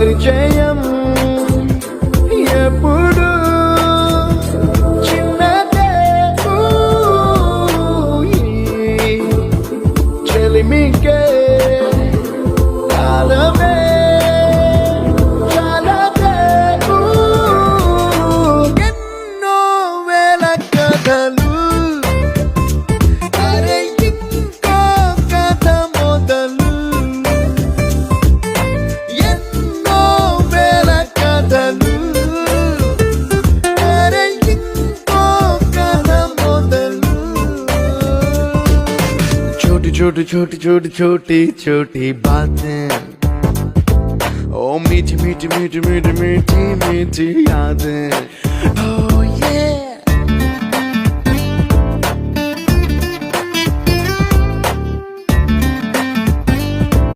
పరిచయం ఎప్పుడు చిన్నదే చెలిమికే కాలమే చాలదే ఎన్నో వేల కథలు అరే ఇంకో కథ మొదలు ఎన్నో వేల కథలు అరే ఇంకో కథ మొదలు छोटी छोटी छोटी छोटी छोटी छोटी बातें ओ मीठी मीठी मीठी मीठी मीठी मीठी यादें